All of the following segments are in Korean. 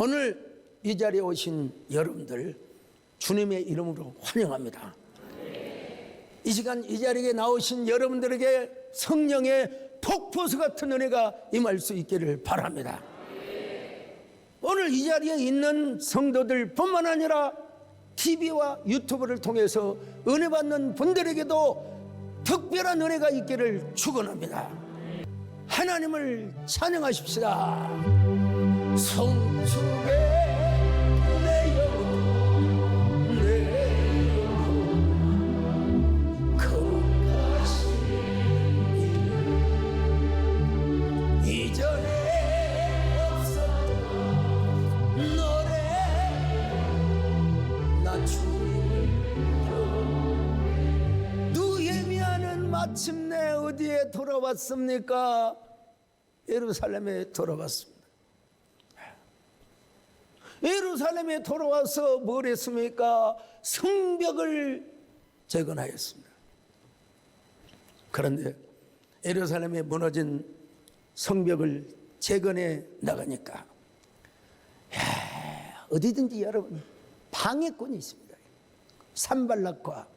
오늘 이 자리에 오신 여러분들 주님의 이름으로 환영합니다. 이 시간 이 자리에 나오신 여러분들에게 성령의 폭포수 같은 은혜가 임할 수 있기를 바랍니다. 오늘 이 자리에 있는 성도들 뿐만 아니라 TV와 유튜브를 통해서 은혜 받는 분들에게도 특별한 은혜가 있기를 축원합니다. 하나님을 찬양하십시다. 성축의 내 영혼 내 영혼 거룩하신 이름 이전에 없었던 노래 나 주님을 느헤미야는 마침내 어디에 돌아왔습니까? 예루살렘에 돌아왔습니다. 예루살렘에 돌아와서 뭘 했습니까? 성벽을 재건하였습니다. 그런데 예루살렘에 무너진 성벽을 재건해 나가니까 어디든지 여러분 방해꾼이 있습니다. 산발랏과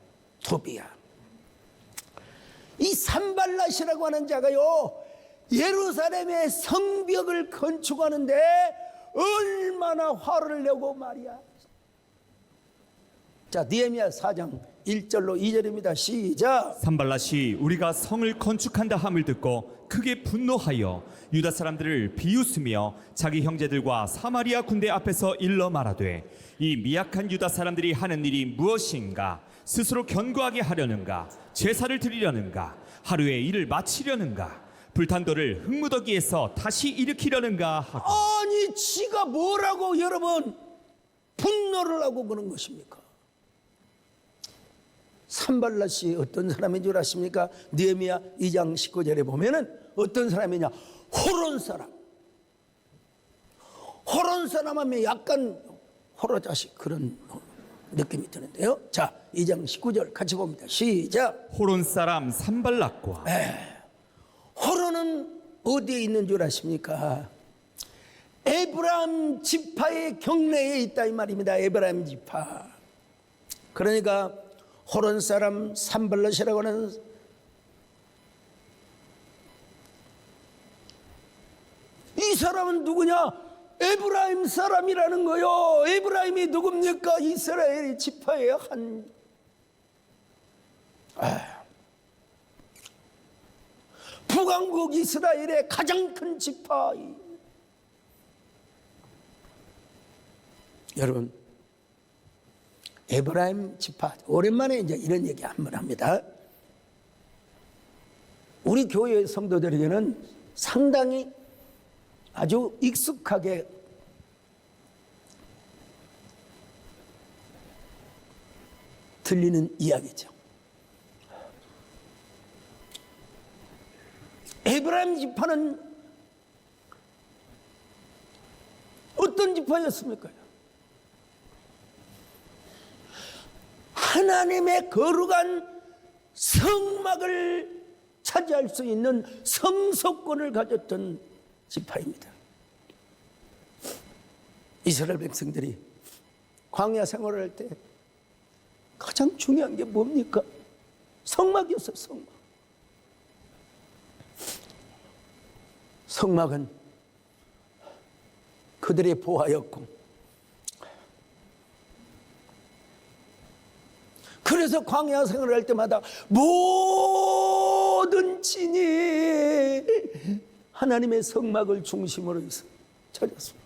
도비야. 이 산발랏이라고 하는 자가요, 예루살렘의 성벽을 건축하는데 얼마나 화를 내고 말이야. 자, 느헤미야 4장 1절로 2절입니다. 시작. 산발랏이 우리가 성을 건축한다 함을 듣고 크게 분노하여 유다 사람들을 비웃으며 자기 형제들과 사마리아 군대 앞에서 일러 말하되 이 미약한 유다 사람들이 하는 일이 무엇인가? 스스로 견고하게 하려는가? 제사를 드리려는가? 하루에 일을 마치려는가? 불탄 돌을 흙무더기에서 다시 일으키려는가 하고. 아니 지가 뭐라고 여러분 분노를 하고 그런 것입니까? 산발랏이 어떤 사람인 줄 아십니까? 느헤미야 2장 19절에 보면은 어떤 사람이냐? 호론 사람. 호론 사람 하면 약간 호로자식 그런 느낌이 드는데요. 자, 2장 19절 같이 봅니다. 시작. 호론 사람 산발랏과 호론은 어디에 있는 줄 아십니까? 에브라임 지파의 경내에 있다 이 말입니다. 에브라임 지파. 그러니까 호론 사람 산발랏이라고 하는 이 사람은 누구냐? 에브라임 사람이라는 거요. 에브라임이 누굽니까? 이스라엘 지파의 한 북왕국 이스라엘의 가장 큰 지파. 여러분, 에브라임 지파 오랜만에 이제 이런 얘기 한번 합니다. 우리 교회 성도들에게는 상당히 아주 익숙하게 들리는 이야기죠. 에브라임 지파는 어떤 지파였습니까? 하나님의 거룩한 성막을 차지할 수 있는 성소권을 가졌던 지파입니다. 이스라엘 백성들이 광야 생활을 할 때 가장 중요한 게 뭡니까? 성막이었어요. 성막. 성막은 그들의 보화였고, 그래서 광야 생활을 할 때마다 모든 진이 하나님의 성막을 중심으로 해서 찾았습니다.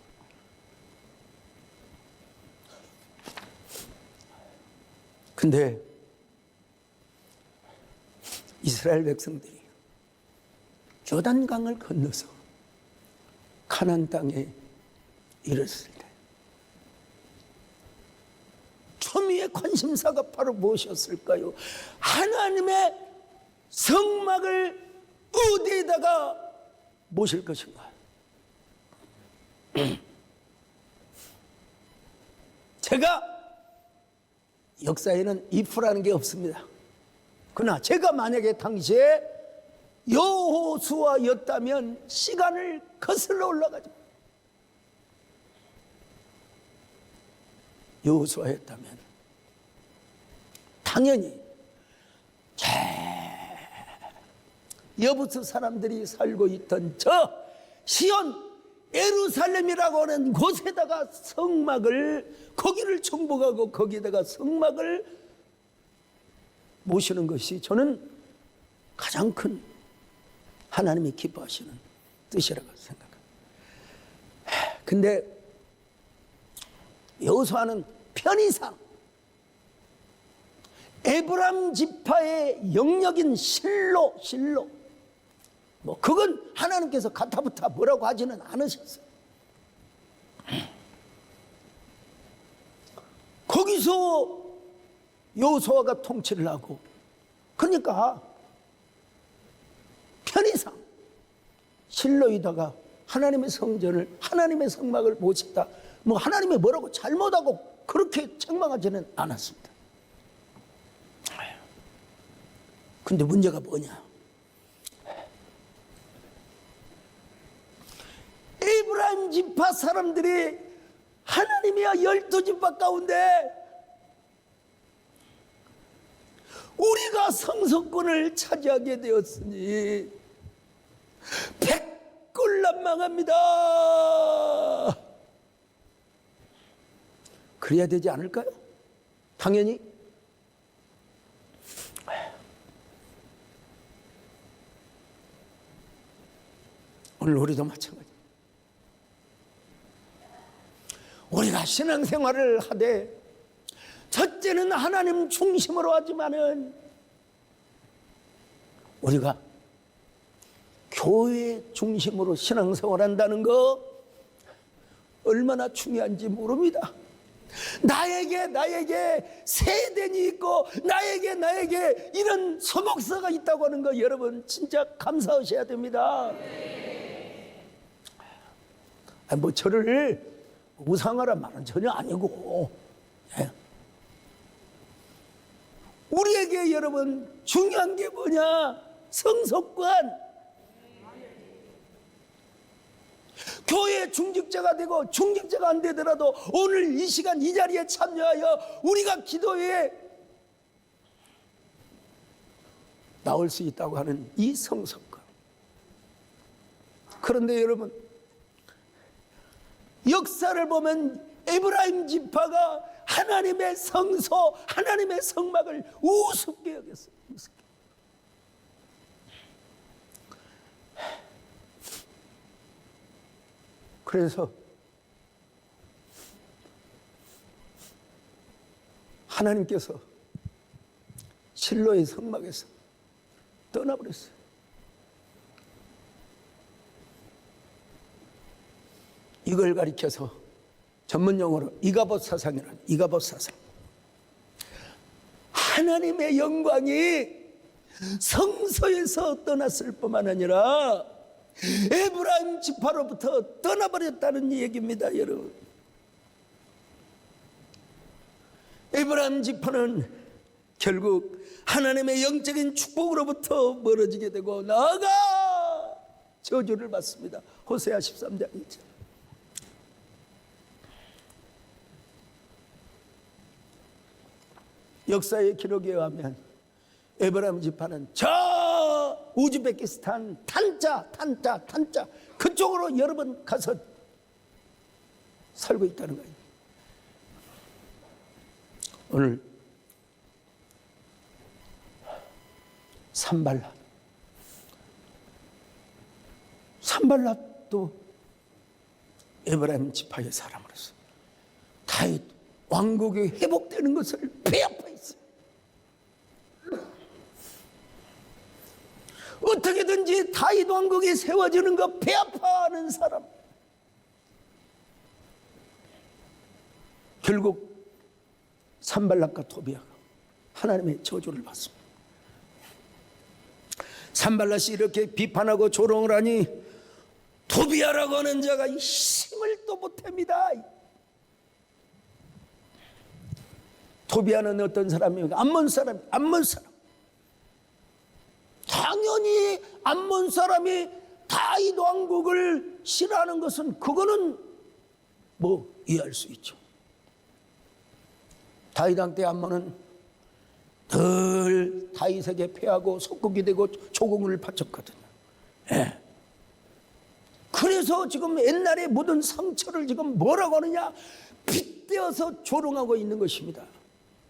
근데 이스라엘 백성들이 요단강을 건너서 가나안 땅에 이르렀을 때 초미의 관심사가 바로 무엇이었을까요? 하나님의 성막을 어디에다가 모실 것인가? 제가 역사에는 if라는 게 없습니다. 그러나 제가 만약에 당시에 여호수아였다면 시간을 거슬러 올라가죠. 여호수아였다면 당연히 여부스 사람들이 살고 있던 저 시온 예루살렘이라고 하는 곳에다가 성막을, 거기를 정복하고 거기에다가 성막을 모시는 것이 저는 가장 큰 하나님이 기뻐하시는 뜻이라고 생각합니다. 근데 여호수아는 편의상 에브라임 지파의 영역인 실로 뭐 그건 하나님께서 가타부타 뭐라고 하지는 않으셨어요. 거기서 여호수아가 통치를 하고, 그러니까 편의상 실로에다가 하나님의 성전을, 하나님의 성막을 모시다, 뭐 하나님이 뭐라고 잘못하고 그렇게 책망하지는 않았습니다. 근데 문제가 뭐냐? 에브라임 지파 사람들이 하나님이야 12지파 가운데 우리가 성소권을 차지하게 되었으니 백골난망합니다. 그래야 되지 않을까요? 당연히. 오늘 우리도 마찬가지. 우리가 신앙생활을 하되 첫째는 하나님 중심으로 하지만은 우리가 교회 중심으로 신앙생활한다는 거 얼마나 중요한지 모릅니다. 나에게 세대니 있고 나에게 이런 소목사가 있다고 하는 거 여러분 진짜 감사하셔야 됩니다. 뭐 저를 우상하라 말은 전혀 아니고, 우리에게 여러분 중요한 게 뭐냐? 성소권. 교회 중직자가 되고 중직자가 안 되더라도 오늘 이 시간 이 자리에 참여하여 우리가 기도에 나올 수 있다고 하는 이 성소권. 그런데 여러분, 역사를 보면 에브라임 지파가 하나님의 성소, 하나님의 성막을 우습게 여겼어요. 우습게. 그래서 하나님께서 실로의 성막에서 떠나버렸어요. 이걸 가리켜서 전문용어로 이가봇 사상이라는, 이가봇 사상. 하나님의 영광이 성소에서 떠났을 뿐만 아니라 에브라임 지파로부터 떠나버렸다는 얘기입니다, 여러분. 에브라임 지파는 결국 하나님의 영적인 축복으로부터 멀어지게 되고 나아가 저주를 받습니다. 호세아 13장 2절. 역사의 기록에 의하면 에브라임 지파는 저 우즈베키스탄 탄자 그쪽으로 여러 번 가서 살고 있다는 거예요. 오늘 산발랏도 에브라임 지파의 사람으로서 다윗 왕국이 회복되는 것을 배아파 있어요. 어떻게든지 다윗 왕국이 세워지는 거 배아파하는 사람. 결국 산발랏과 토비아가 하나님의 저주를 받습니다. 산발랏이 이렇게 비판하고 조롱을 하니 토비아라고 하는 자가 힘을 또 못합니다. 토비아는 어떤 사람입니까? 암몬 사람. 당연히 암몬 사람이 다윗 왕국을 싫어하는 것은 그거는 뭐 이해할 수 있죠. 다윗왕 때 암몬은 늘 다윗에게 패하고 속국이 되고 조공을 바쳤거든요. 예. 그래서 지금 옛날에 묻은 상처를 지금 뭐라고 하느냐, 빗대어서 조롱하고 있는 것입니다.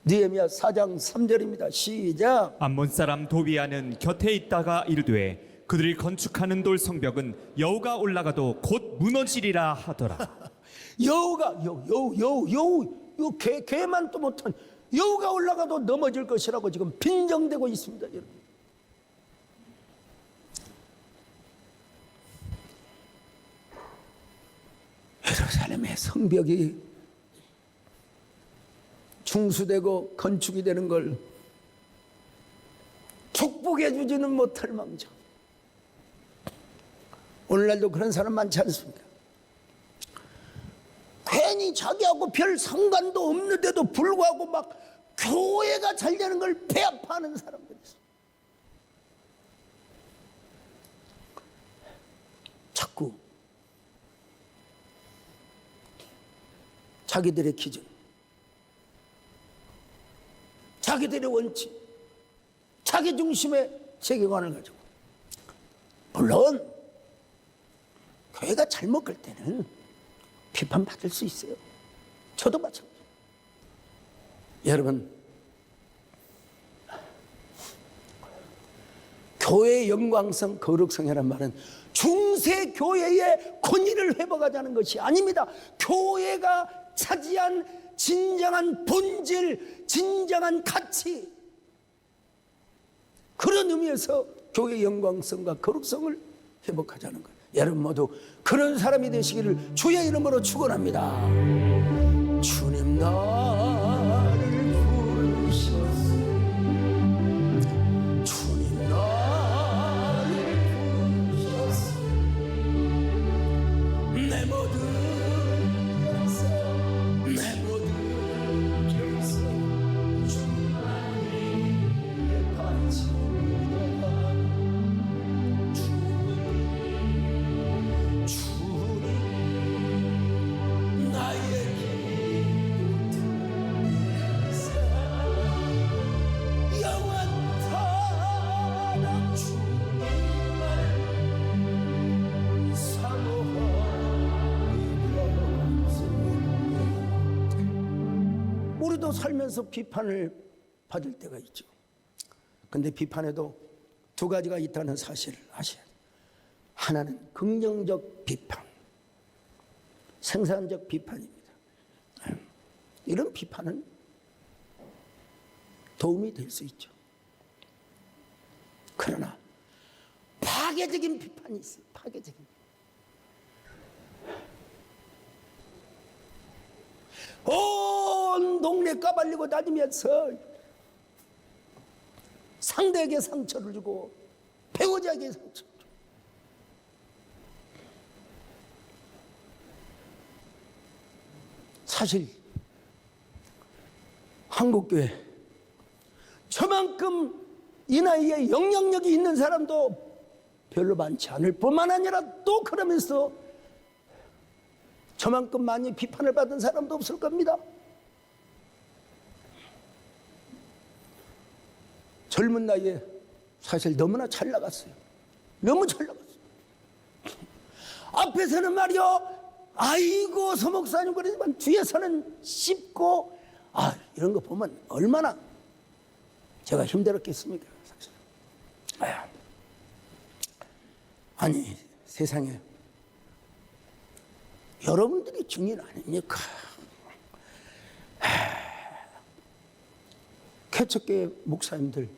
느헤미야 4장 3절입니다. 시작. 암몬 사람 도비아는 곁에 있다가 이르되 그들이 건축하는 돌 성벽은 여호가 올라가도 곧 무너지리라 하더라. 여우가 여우 개만 또 못한 여우가 올라가도 넘어질 것이라고 지금 빈정대고 있습니다. 여러분. 예루살렘의 성벽이 중수되고 건축이 되는 걸 축복해 주지는 못할 망정. 오늘날도 그런 사람 많지 않습니까? 괜히 자기하고 별 상관도 없는데도 불구하고 막 교회가 잘 되는 걸 배아파하는 사람들이 있어요. 자꾸 자기들의 기준, 자기들의 원칙, 자기 중심의 세계관을 가지고, 물론 교회가 잘못 갈 때는 비판받을 수 있어요. 저도 마찬가지예요. 여러분, 교회의 영광성, 거룩성이라는 말은 중세 교회의 권위를 회복하자는 것이 아닙니다. 교회가 차지한 진정한 본질, 진정한 가치, 그런 의미에서 교회의 영광성과 거룩성을 회복하자는 것. 여러분 모두 그런 사람이 되시기를 주의 이름으로 축원합니다. 주님 나를 부르셨소. 주님 나를 부르셨소. 내 모든 역사, 내 모든 역사 주님만이 바칩니다. 주님 나의 기도 들으사 영원토록 주님만 사모하리로소이다. 우리도 살면서 비판을 받을 때가 있죠. 근데 비판에도 두 가지가 있다는 사실을 아셔야 돼요. 하나는 긍정적 비판, 생산적 비판입니다. 이런 비판은 도움이 될 수 있죠. 그러나 파괴적인 비판이 있어요. 파괴적인. 온 동네 까발리고 다니면서 상대에게 상처를 주고 배우자에게 상처를 주고, 사실 한국교회 저만큼 이 나이에 영향력이 있는 사람도 별로 많지 않을 뿐만 아니라 또 그러면서 저만큼 많이 비판을 받은 사람도 없을 겁니다. 젊은 나이에 사실 너무나 잘 나갔어요. 너무 잘 나갔어요. 앞에서는 말이요, 아이고 서목사님 그러지만 뒤에서는 씹고, 이런 거 보면 얼마나 제가 힘들었겠습니까? 사실. 아니 세상에 여러분들이 증인 아닙니까? 개척교회 목사님들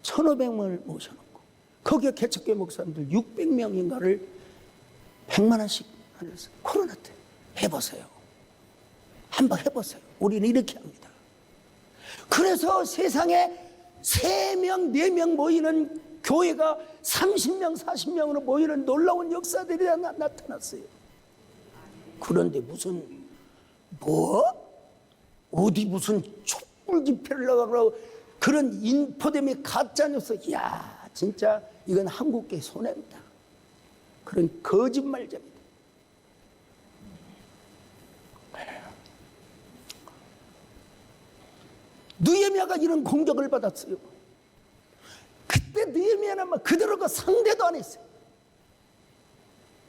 1,500명을 모셔놓고 거기에 개척교회 목사님들 600명인가를 100만 원씩 하면서 코로나 때 해보세요. 한번 해보세요. 우리는 이렇게 합니다. 그래서 세상에 3명, 4명 모이는 교회가 30명, 40명으로 모이는 놀라운 역사들이 나타났어요. 그런데 무슨 어디 무슨 촛불 집회를 나가고 그런 인포dem이 가짜뉴스, 이야 진짜 이건 한국교회 손해입니다. 그런 거짓말잡니다. 느헤미야가 이런 공격을 받았어요. 그때 느헤미야는 막 그대로가 상대도 안 했어요.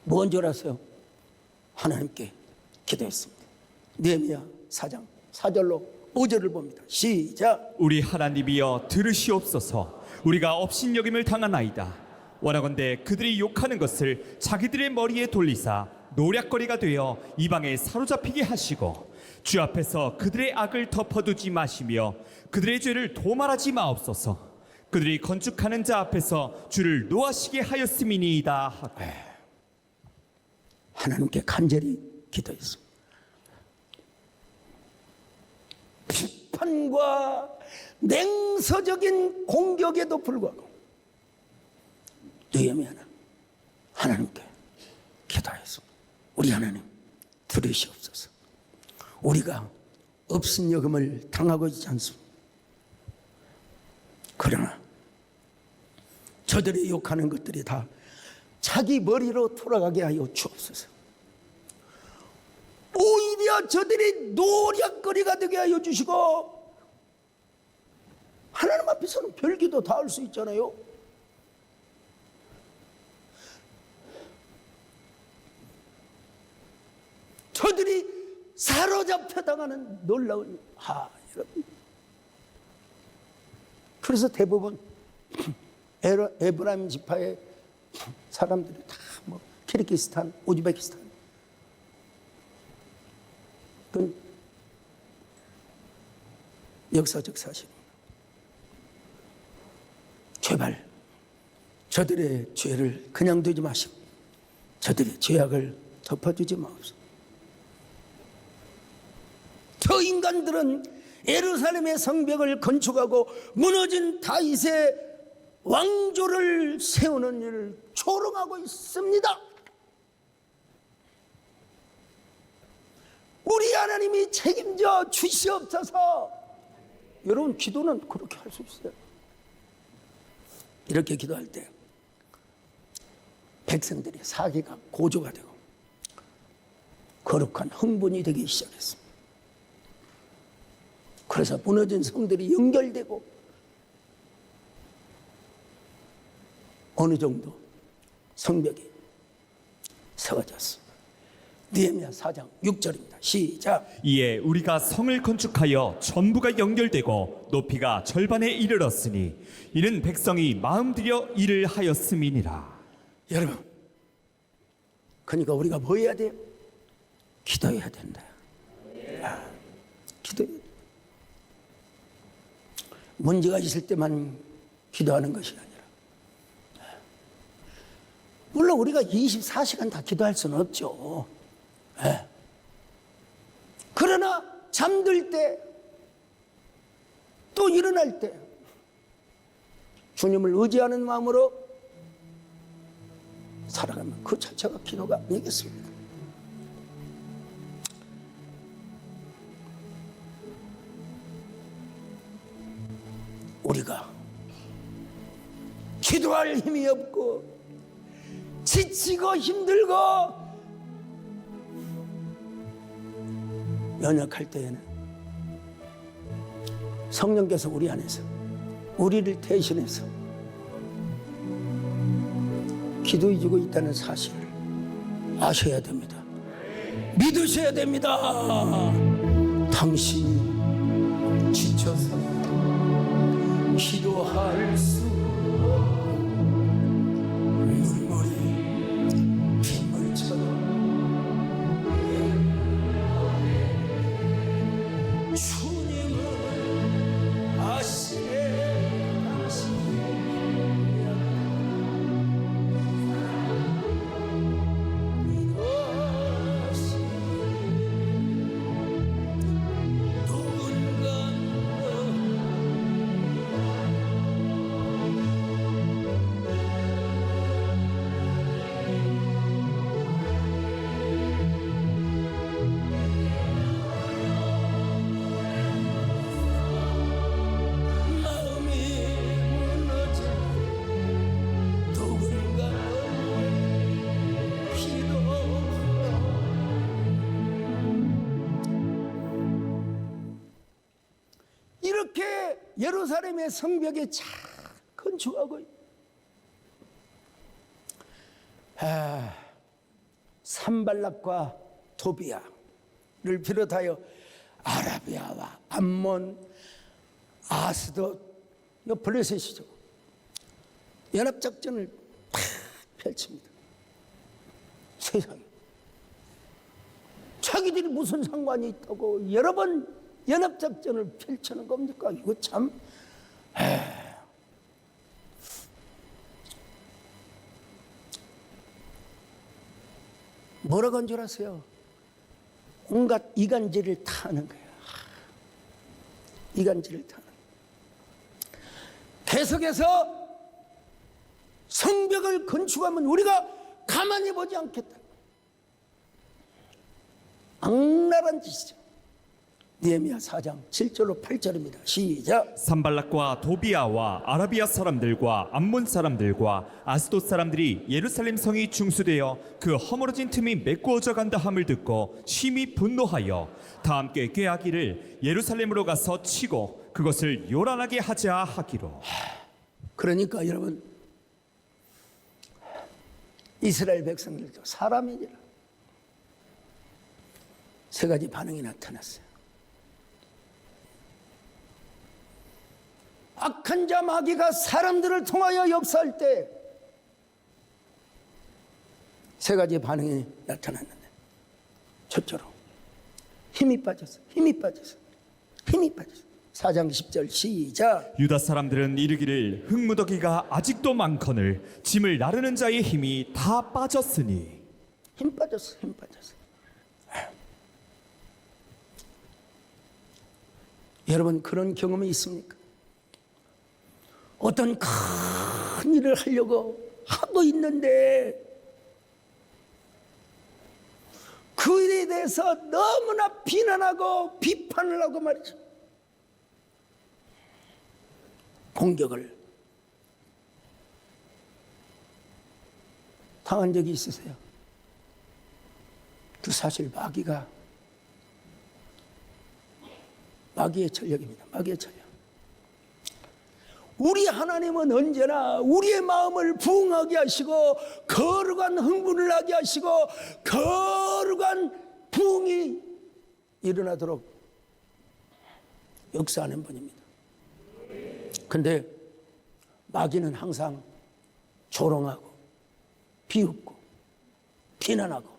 뭔 줄 아세요? 하나님께 기도했습니다. 느헤미야 4장 4절로 5절을 봅니다. 시작. 우리 하나님이여 들으시옵소서. 우리가 업신여김을 당하나이다. 원하건대 그들이 욕하는 것을 자기들의 머리에 돌리사 노략거리가 되어 이방에 사로잡히게 하시고 주 앞에서 그들의 악을 덮어두지 마시며 그들의 죄를 도말하지 마옵소서. 그들이 건축하는 자 앞에서 주를 노하시게 하였음이니이다 하고. 하나님께 간절히 기도했습니다. 비판과 냉소적인 공격에도 불구하고 느헤미야는 하나님께 기도했습니다. 우리 하나님 들으시옵소서. 우리가 업신여김을 당하고 있지 않습니다. 그러나 저들이 욕하는 것들이 다 자기 머리로 돌아가게 하여 주옵소서. 오히려 저들이 노략거리가 되게 하여 주시고, 하나님 앞에서는 별기도 다 할 수 있잖아요. 저들이 사로잡혀 당하는 놀라운 여러분. 그래서 대부분 에브라임 지파의 사람들이 다 뭐 키르기스탄, 우즈베키스탄, 그건 역사적 사실입니다. 제발 저들의 죄를 그냥 두지 마시고 저들의 죄악을 덮어주지 마옵소서. 저 인간들은 예루살렘의 성벽을 건축하고 무너진 다윗의 왕조를 세우는 일을 조롱하고 있습니다. 우리 하나님이 책임져 주시옵소서. 여러분, 기도는 그렇게 할 수 있어요. 이렇게 기도할 때 백성들의 사기가 고조가 되고 거룩한 흥분이 되기 시작했습니다. 그래서 무너진 성들이 연결되고 어느 정도 성벽이 세워졌습니다. 느헤미야 4장 6절입니다. 시작. 이에 우리가 성을 건축하여 전부가 연결되고 높이가 절반에 이르렀으니 이는 백성이 마음 들여 일을 하였음이니라. 여러분, 그러니까 우리가 뭐 해야 돼요? 기도해야 된다. 기도해야 돼. 문제가 있을 때만 기도하는 것이 아니라, 물론 우리가 24시간 다 기도할 수는 없죠. 그러나 잠들 때, 또 일어날 때 주님을 의지하는 마음으로 살아가면 그 자체가 기도가 아니겠습니까? 우리가 기도할 힘이 없고 지치고 힘들고 연약할 때에는 성령께서 우리 안에서 우리를 대신해서 기도해 주고 있다는 사실을 아셔야 됩니다. 믿으셔야 됩니다. 당신이 지쳐서 기도할 수 눈물이 빗물처럼 주님은 아시네. 당신이 예루살렘의 성벽에 잘 건축하고 산발락과 도비아를 비롯하여 아라비아와 암몬, 아스돗, 이거 블레셋이죠. 연합작전을 팍 펼칩니다. 세상에 자기들이 무슨 상관이 있다고 여러 번 연합작전을 펼치는 겁니까? 이거 참 뭐라고 한 줄 아세요? 온갖 이간질을 다 하는 거예요. 이간질을 다 하는 거예요. 계속해서 성벽을 건축하면 우리가 가만히 보지 않겠다. 악랄한 짓이죠. 느헤미야 4장 7절로 8절입니다. 시작. 산발락과 도비아와 아라비아 사람들과 암몬 사람들과 아스돗 사람들이 예루살렘 성이 중수되어 그 허물어진 틈이 메꾸어져 간다 함을 듣고 심히 분노하여 다 함께 꾀하기를 예루살렘으로 가서 치고 그것을 요란하게 하자 하기로. 그러니까 여러분, 이스라엘 백성들도 사람이니라. 세 가지 반응이 나타났어요. 악한 자 마귀가 사람들을 통하여 역사할 때 세 가지 반응이 나타났는데, 첫째로 힘이 빠졌어. 4장 10절 시작. 유다 사람들은 이르기를 흙무더기가 아직도 많거늘 짐을 나르는 자의 힘이 다 빠졌으니. 힘 빠졌어. 여러분, 그런 경험이 있습니까? 어떤 큰 일을 하려고 하고 있는데 그 일에 대해서 너무나 비난하고 비판을 하고 말이죠. 공격을 당한 적이 있으세요? 그 사실 마귀의 전략입니다. 마귀의 전략. 우리 하나님은 언제나 우리의 마음을 부응하게 하시고 거룩한 흥분을 하게 하시고 거룩한 부응이 일어나도록 역사하는 분입니다. 근데 마귀는 항상 조롱하고 비웃고 비난하고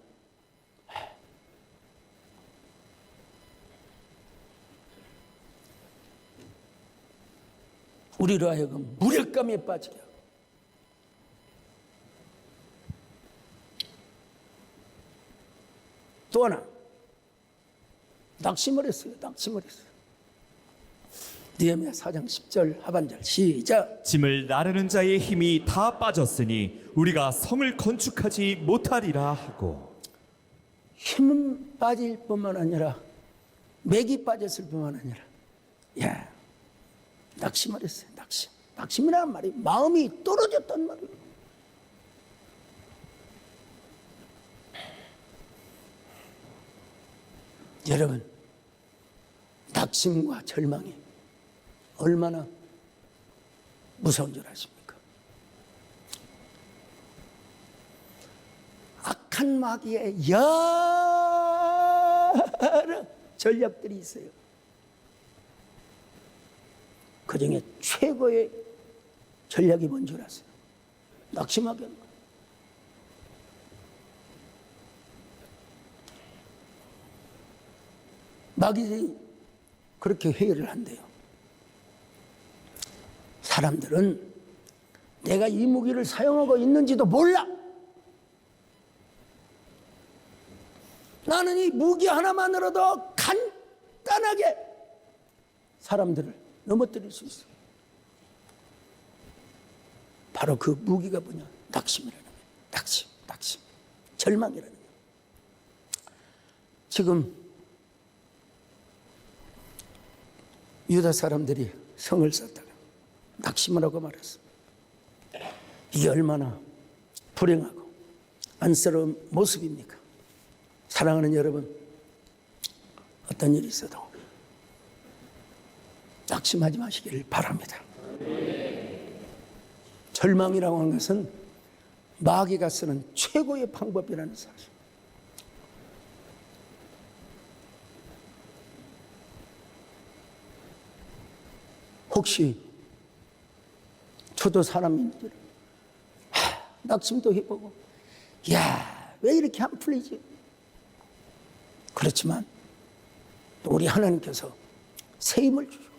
우리로 하여금 무력감에 빠지게 하고 또 하나 낙심을 했어요. 느헤미야 4장 10절 하반절 시작. 짐을 나르는 자의 힘이 다 빠졌으니 우리가 성을 건축하지 못하리라 하고. 힘은 빠질 뿐만 아니라 맥이 빠졌을 뿐만 아니라 낙심을 했어요. 낙심이라는 말이 마음이 떨어졌단 말이에요. 여러분, 낙심과 절망이 얼마나 무서운 줄 아십니까? 악한 마귀의 여러 전략들이 있어요. 그 중에 최고의 전략이 뭔 줄 아세요? 낙심하게 하는 거예요. 마귀들이 그렇게 회의를 한대요. 사람들은 내가 이 무기를 사용하고 있는지도 몰라. 나는 이 무기 하나만으로도 간단하게 사람들을 넘어뜨릴 수 있어요. 바로 그 무기가 뭐냐? 낙심이라는 거예요. 낙심. 절망이라는 거예요. 지금 유다 사람들이 성을 쌓다가 낙심을 하고 말았습니다. 이게 얼마나 불행하고 안쓰러운 모습입니까? 사랑하는 여러분, 어떤 일이 있어도 낙심하지 마시기를 바랍니다. 절망이라고 하는 것은 마귀가 쓰는 최고의 방법이라는 사실. 혹시 저도 사람인지 낙심도 해보고, 야, 왜 이렇게 안 풀리지? 그렇지만 우리 하나님께서 새 힘을 주시고,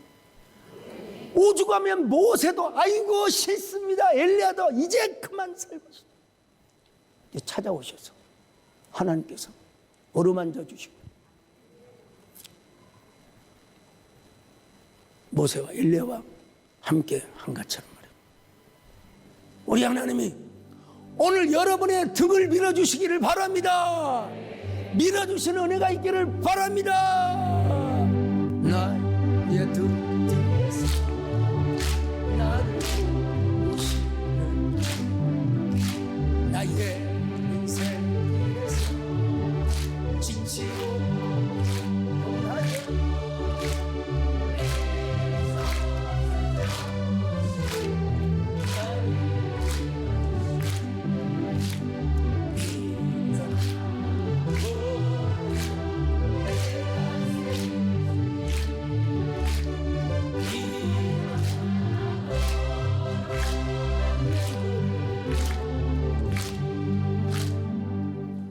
오죽하면 모세도 아이고 싫습니다, 엘리야도 이제 그만 살고 싶다 찾아오셔서 하나님께서 어루만져 주시고, 모세와 엘리야와 함께 한 것처럼 말이에요. 우리 하나님이 오늘 여러분의 등을 밀어주시기를 바랍니다. 밀어주시는 은혜가 있기를 바랍니다. 나의 등에서 나를 보시는 나의 인생에서 지치고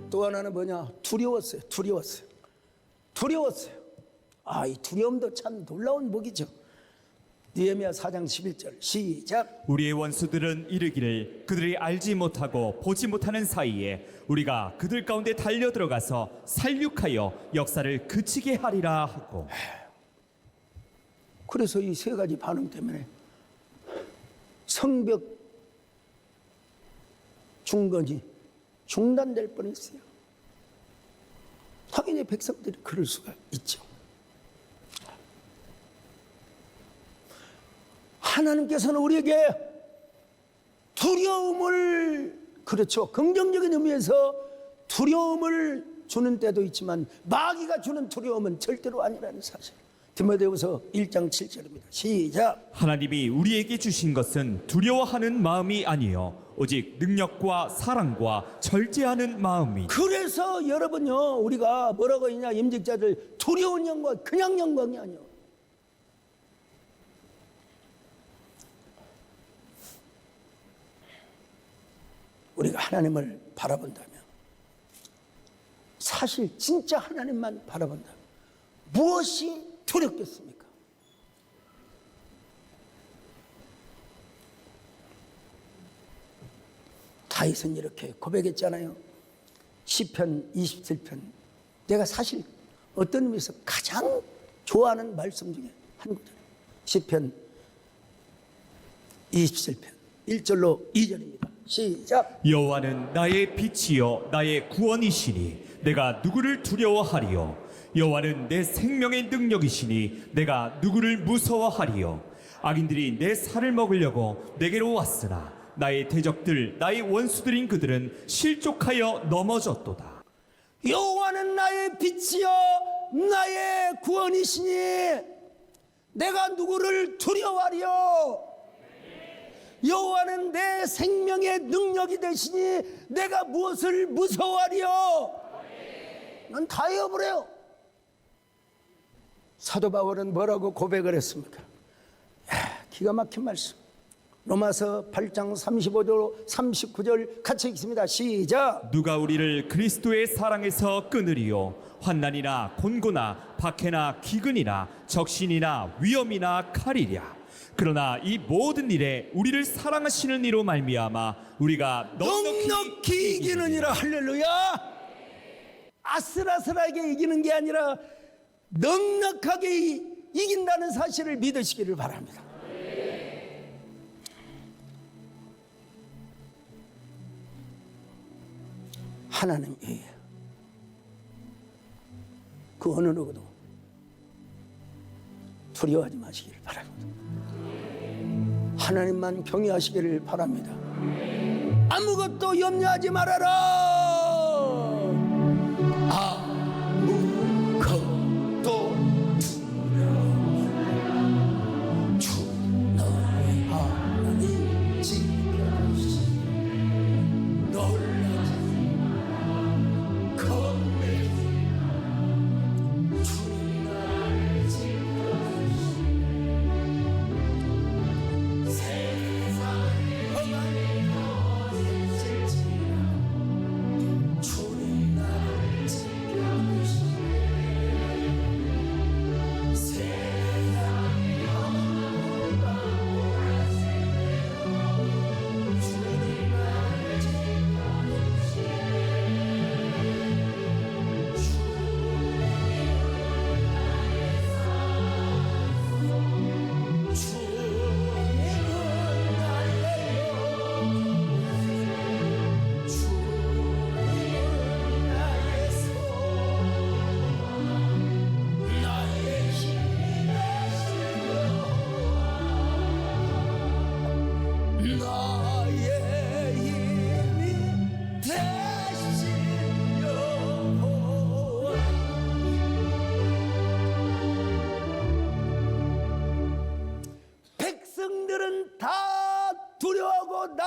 또 하나는 뭐냐? 두려웠어요. 이 두려움도 참 놀라운 복이죠. 느헤미야 4장 11절 시작. 우리의 원수들은 이르기를 그들이 알지 못하고 보지 못하는 사이에 우리가 그들 가운데 달려 들어가서 살육하여 역사를 그치게 하리라 하고. 그래서 이 세 가지 반응 때문에 성벽 중건이 중단될 뻔했어요. 당연히 백성들이 그럴 수가 있죠. 하나님께서는 우리에게 두려움을, 그렇죠, 긍정적인 의미에서 두려움을 주는 때도 있지만 마귀가 주는 두려움은 절대로 아니라는 사실. 디모데후서 1장 7절입니다. 시작. 하나님이 우리에게 주신 것은 두려워하는 마음이 아니요 오직 능력과 사랑과 절제하는 마음이. 그래서 여러분요, 우리가 뭐라고 했냐, 임직자들 두려운 영광, 그냥 영광이 아니요, 우리가 하나님을 바라본다면, 사실 진짜 하나님만 바라본다면 무엇이 두렵겠습니까? 다윗은 이렇게 고백했잖아요. 시편 27편. 내가 사실 어떤 의미에서 가장 좋아하는 말씀 중에 한 구절. 시편 27편 1절로 2절입니다. 시작. 여호와는 나의 빛이요 나의 구원이시니 내가 누구를 두려워하리요. 여호와는 내 생명의 능력이시니 내가 누구를 무서워하리요. 악인들이 내 살을 먹으려고 내게로 왔으나 나의 대적들 나의 원수들인 그들은 실족하여 넘어졌도다. 여호와는 나의 빛이요 나의 구원이시니 내가 누구를 두려워하리요. 여호와는 내 생명의 능력이 되시니 내가 무엇을 무서워하리요. 난 다 잃어버려요. 사도 바울은 뭐라고 고백을 했습니까? 기가 막힌 말씀. 로마서 8장 35절 39절 같이 읽습니다. 시작. 누가 우리를 그리스도의 사랑에서 끊으리요. 환난이나 곤고나 박해나 기근이나 적신이나 위험이나 칼이랴. 그러나 이 모든 일에 우리를 사랑하시는 이로 말미암아 우리가 넉넉히 이기느니라. 할렐루야. 아슬아슬하게 이기는 게 아니라 넉넉하게 이긴다는 사실을 믿으시기를 바랍니다. 하나님이 그 어느 누구도 두려워하지 마시기를 바랍니다. 하나님만 경외하시기를 바랍니다. 아무것도 염려하지 말아라. 아무것도 두려워.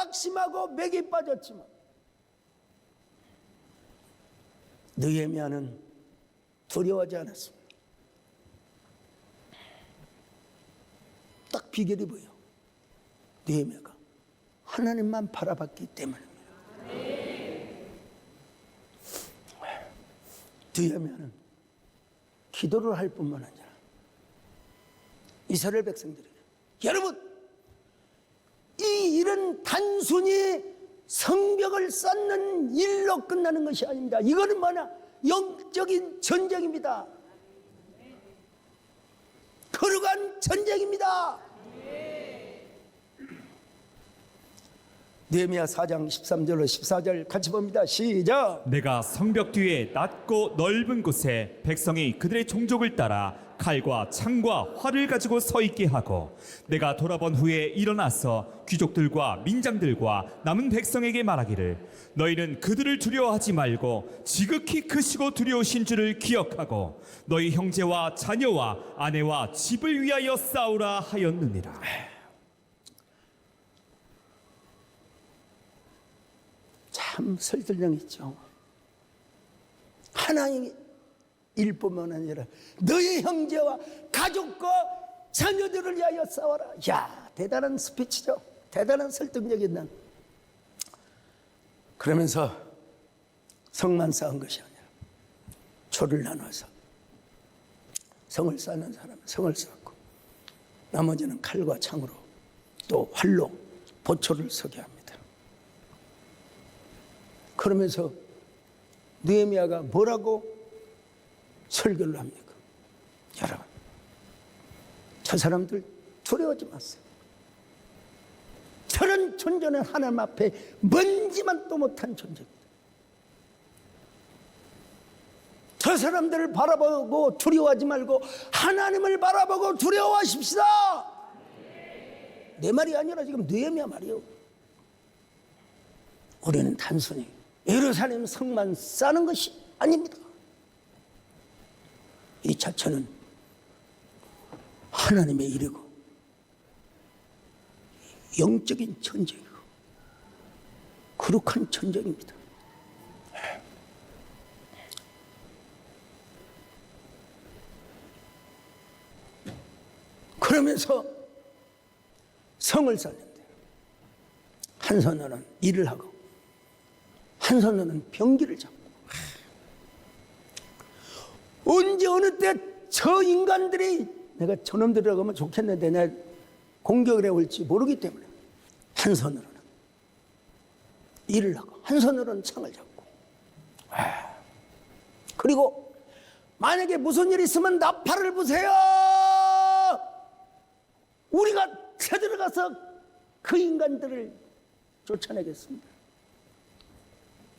낙심하고 맥이 빠졌지만 느헤미야는 두려워하지 않았습니다. 딱 비결이 보여. 느헤미야가 하나님만 바라봤기 때문입니다. 느헤미야는 기도를 할 뿐만 아니라 이스라엘 백성들에게, 여러분, 이 일은 단순히 성벽을 쌓는 일로 끝나는 것이 아닙니다. 이거는 뭐냐? 영적인 전쟁입니다. 거룩한 전쟁입니다. 느헤미야 4장 13절로 14절 같이 봅니다. 시작. 내가 성벽 뒤에 낮고 넓은 곳에 백성이 그들의 종족을 따라 칼과 창과 활을 가지고 서 있게 하고, 내가 돌아본 후에 일어나서 귀족들과 민장들과 남은 백성에게 말하기를, 너희는 그들을 두려워하지 말고 지극히 크시고 두려우신 줄을 기억하고 너희 형제와 자녀와 아내와 집을 위하여 싸우라 하였느니라. 참 설득력있죠. 하나님의 일뿐만 아니라 너희 형제와 가족과 자녀들을 위하여 싸워라. 야, 대단한 스피치죠. 대단한 설득력 있는. 그러면서 성만 쌓은 것이 아니라 조를 나눠서 성을 쌓는 사람은 성을 쌓고 나머지는 칼과 창으로 또 활로 보초를 서게 합니다. 그러면서 느헤미야가 뭐라고 설교를 합니까? 여러분, 저 사람들 두려워하지 마세요. 저런 존재는 하나님 앞에 먼지만 또 못한 존재입니다. 저 사람들을 바라보고 두려워하지 말고 하나님을 바라보고 두려워하십시다. 내 말이 아니라 지금 느헤미야 말이에요. 우리는 단순히 예루살렘 성만 쌓는 것이 아닙니다. 이 자체는 하나님의 일이고 영적인 전쟁이고 거룩한 전쟁입니다. 그러면서 성을 쌓는데 한 손으로는 일을 하고 한 손으로는 병기를 잡고, 언제 어느 때 저 인간들이 내가 저놈들이라고 하면 좋겠는데 내가 공격을 해올지 모르기 때문에 한 손으로는 일을 하고 한 손으로는 창을 잡고, 그리고 만약에 무슨 일이 있으면 나팔을 부세요. 우리가 쳐들어가서 그 인간들을 쫓아내겠습니다.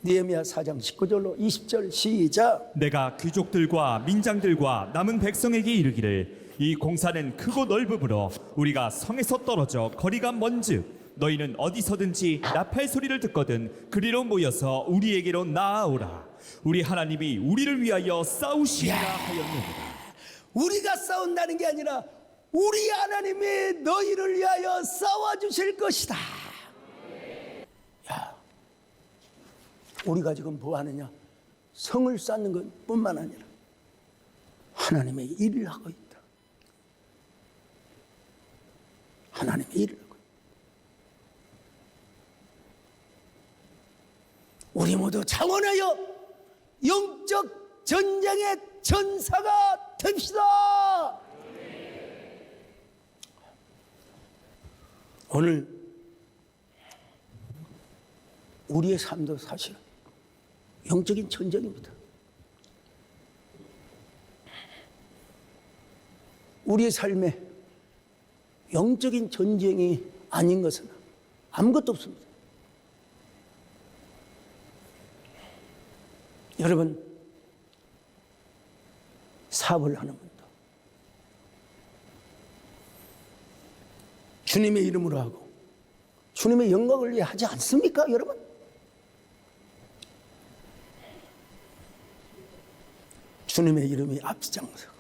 느헤미야 4장 19절로 20절 시작. 내가 귀족들과 민장들과 남은 백성에게 이르기를, 이 공사는 크고 넓으므로 우리가 성에서 떨어져 거리가 먼즉 너희는 어디서든지 나팔 소리를 듣거든 그리로 모여서 우리에게로 나아오라. 우리 하나님이 우리를 위하여 싸우시리라 하였느니라. 우리가 싸운다는 게 아니라 우리 하나님이 너희를 위하여 싸워주실 것이다. 야, 우리가 지금 뭐 하느냐? 성을 쌓는 것뿐만 아니라 하나님의 일을 하고 있다. 하나님의 일을 하고 있다. 우리 모두 창원하여 영적 전쟁의 전사가 됩시다. 오늘 우리의 삶도 사실 영적인 전쟁입니다. 우리의 삶에 영적인 전쟁이 아닌 것은 아무것도 없습니다. 여러분, 사업을 하는 분도 주님의 이름으로 하고 주님의 영광을 위해 하지 않습니까, 여러분? 주님의 이름이 앞장서고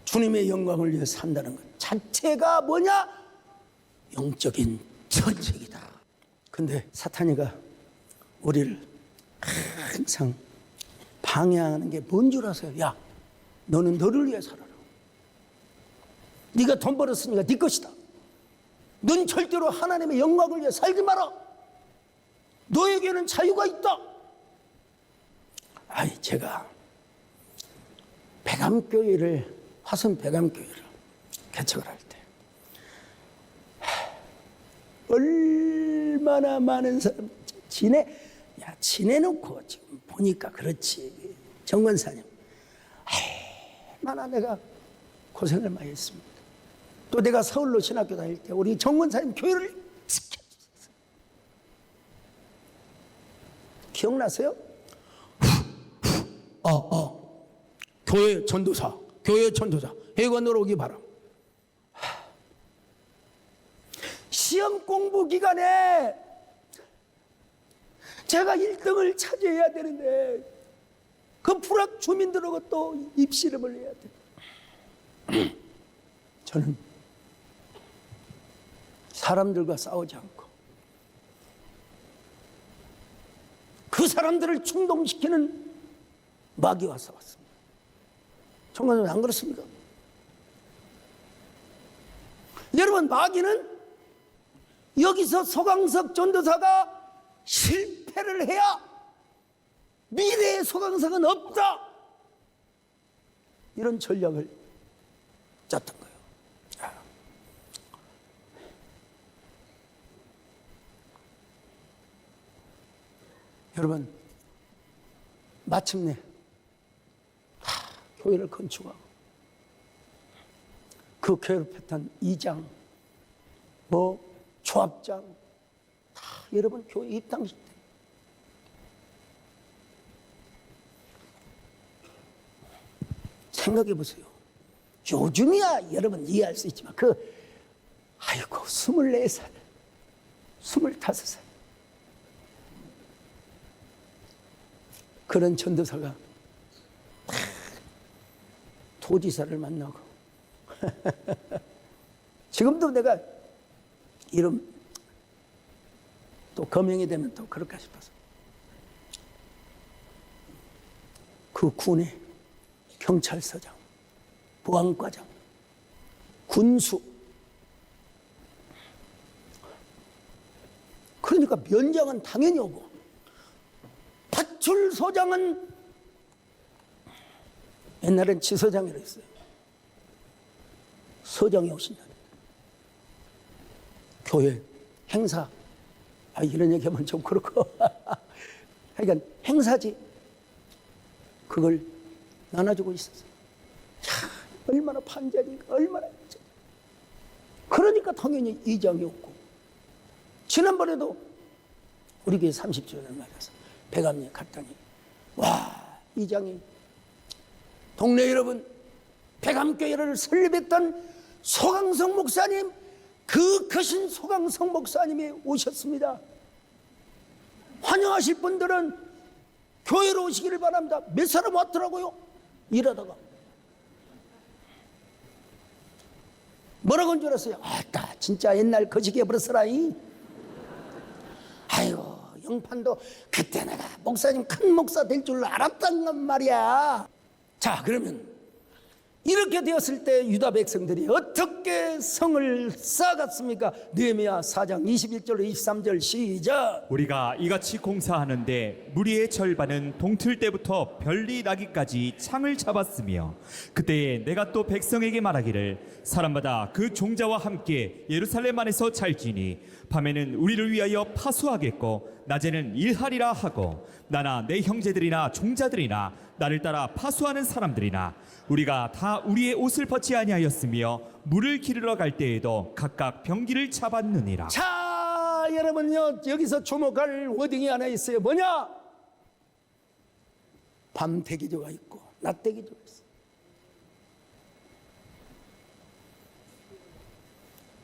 주님의 영광을 위해 산다는 것 자체가 뭐냐? 영적인 전쟁이다. 근데 사탄이가 우리를 항상 방해하는 게 뭔 줄 아세요? 야, 너는 너를 위해 살아라. 네가 돈 벌었으니까 네 것이다. 넌 절대로 하나님의 영광을 위해 살지 마라. 너에게는 자유가 있다. 아이, 제가 백암교회를, 화성 백암교회를 개척을 할 때 얼마나 많은 사람 지내놓고 지금 보니까 그렇지. 정권사님 얼마나 내가 고생을 많이 했습니다. 또 내가 서울로 신학교 다닐 때 우리 정권사님 교회를 지켜주셨어요. 기억나세요? 교회 전도사 회관으로 오기 바람. 시험 공부 기간에 제가 1등을 차지해야 되는데 그 불악 주민들하고 또 입씨름을 해야 돼. 저는 사람들과 싸우지 않고 그 사람들을 충동시키는 마귀와 싸웠습니다. 정말 안 그렇습니까? 여러분, 마귀는 여기서 소강석 전도사가 실패를 해야 미래의 소강석은 없다, 이런 전략을 짰던 거예요. 여러분, 마침내 교회를 건축하고 그 교회를 패턴 이장, 조합장 다 여러분 교회 입당식 때 생각해 보세요. 요즘이야 여러분 이해할 수 있지만 아이고 24살 25살 그런 전도사가 도지사를 만나고 지금도 내가 이름 또 거명이 되면 또 그럴까 싶어서 그 군의 경찰서장, 보안과장, 군수, 그러니까 면장은 당연히 오고 파출소장은 옛날엔 지서장이라 했어요. 서장이 오신다. 교회 행사, 이런 얘기하면 좀 그렇고 그러니까 행사지, 그걸 나눠주고 있었어요. 얼마나 판자니까, 얼마나. 그러니까 당연히 이장이 없고. 지난번에도 우리 교회 30주년을 맞아서 백암리에 갔더니 와, 이장이 동네 여러분, 백암교회를 설립했던 소강성 목사님, 그 크신 소강성 목사님이 오셨습니다. 환영하실 분들은 교회로 오시기를 바랍니다. 몇 사람 왔더라고요. 일하다가 뭐라고 한 줄 알았어요? 아따 진짜 옛날 거시기에 버렸어라이. 아이고 영판도 그때 내가 목사님 큰 목사 될 줄 알았단 건 말이야. 자, 그러면 이렇게 되었을 때 유다 백성들이 어떻게 성을 쌓아갔습니까? 느헤미야 4장 21절 23절 시작. 우리가 이같이 공사하는데 무리의 절반은 동틀 때부터 별이 나기까지 창을 잡았으며 그때에 내가 또 백성에게 말하기를 사람마다 그 종자와 함께 예루살렘 안에서 잘지니 밤에는 우리를 위하여 파수하겠고 낮에는 일하리라 하고 나나 내 형제들이나 종자들이나 나를 따라 파수하는 사람들이나 우리가 다 우리의 옷을 벗지 아니하였으며 물을 기르러 갈 때에도 각각 병기를 잡았느니라. 자, 여러분요, 여기서 주목할 워딩이 하나 있어요. 뭐냐? 밤 대기조가 있고 낮 대기조가 있어요.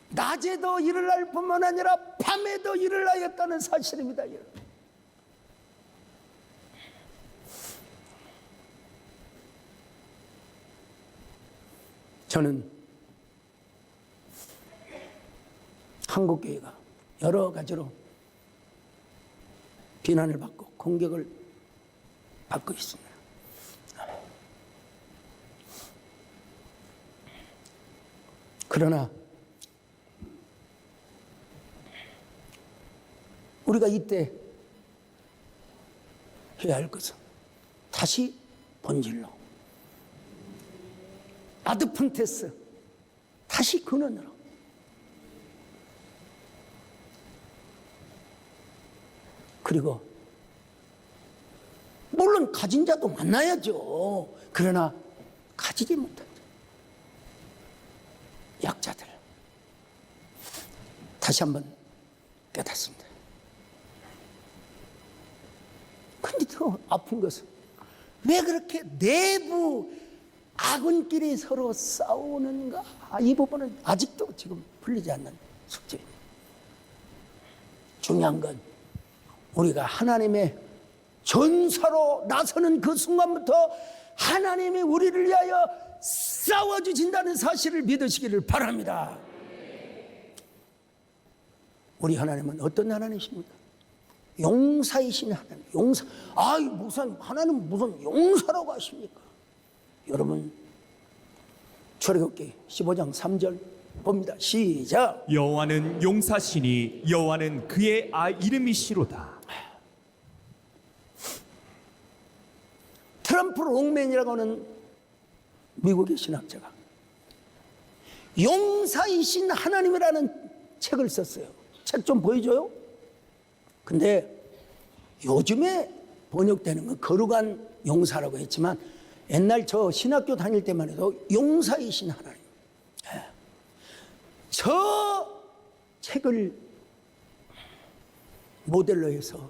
낮에도 일을 할 뿐만 아니라 밤에도 일을 하였다는 사실입니다, 여러분. 저는 한국교회가 여러 가지로 비난을 받고 공격을 받고 있습니다. 그러나 우리가 이때 해야 할 것은 다시 본질로, 아드푼테스, 다시 근원으로, 그리고 물론 가진 자도 만나야죠. 그러나 가지지 못한 약자들 다시 한번 깨닫습니다. 근데 더 아픈 것은 왜 그렇게 내부 아군끼리 서로 싸우는가? 이 부분은 아직도 지금 풀리지 않는 숙제입니다. 중요한 건 우리가 하나님의 전사로 나서는 그 순간부터 하나님이 우리를 위하여 싸워주신다는 사실을 믿으시기를 바랍니다. 우리 하나님은 어떤 하나님이십니까? 용사이신 하나님. 용사. 무슨 하나님 무슨 용사라고 하십니까? 여러분 출애굽기 15장 3절 봅니다. 시작. 여호와는 용사시니 여호와는 그의 이름이시로다. 트럼프 롱맨이라고 하는 미국의 신학자가 용사이신 하나님이라는 책을 썼어요. 책 좀 보여줘요? 근데 요즘에 번역되는 건 거룩한 용사라고 했지만 옛날 저 신학교 다닐 때만 해도 용사이신 하나님. 저 책을 모델로 해서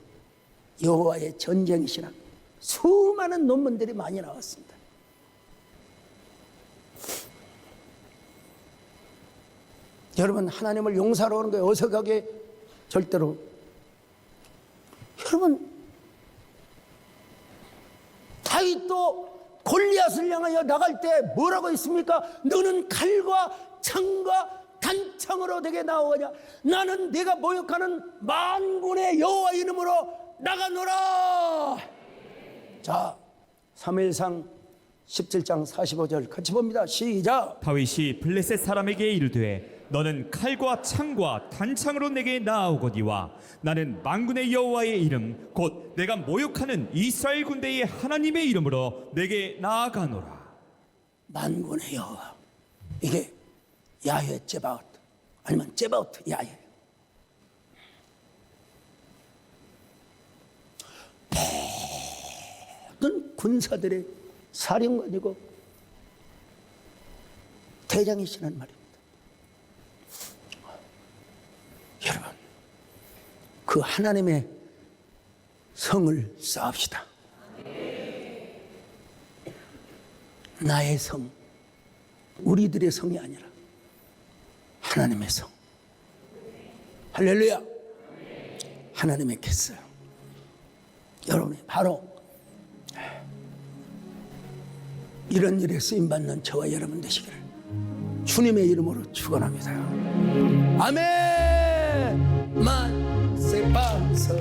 여호와의 전쟁이시나 수많은 논문들이 많이 나왔습니다. 여러분 하나님을 용사로 하는 거에 어색하게 절대로. 여러분 다윗도 골리앗을 향하여 나갈 때 뭐라고 했습니까? 너는 칼과 창과 단창으로 내게 나오냐? 나는 내가 모욕하는 만군의 여호와 이름으로 나가노라. 자, 사무엘상 17장 45절 같이 봅니다. 시작. 다윗이 블레셋 사람에게 이르되 너는 칼과 창과 단창으로 내게 나아오거니와 나는 만군의 여호와의 이름 곧 내가 모욕하는 이스라엘 군대의 하나님의 이름으로 내게 나아가노라. 만군의 여호와, 이게 야훼 제바오트 아니면 제바오트 야훼. 모든 군사들의 사령관이고 대장이시란 말입니다. 여러분 그 하나님의 성을 쌓읍시다. 나의 성, 우리들의 성이 아니라 하나님의 성. 할렐루야. 하나님의 겠어요. 여러분이 바로 이런 일에 쓰임받는 저와 여러분 되시기를 주님의 이름으로 축원합니다. 아멘. 만세반서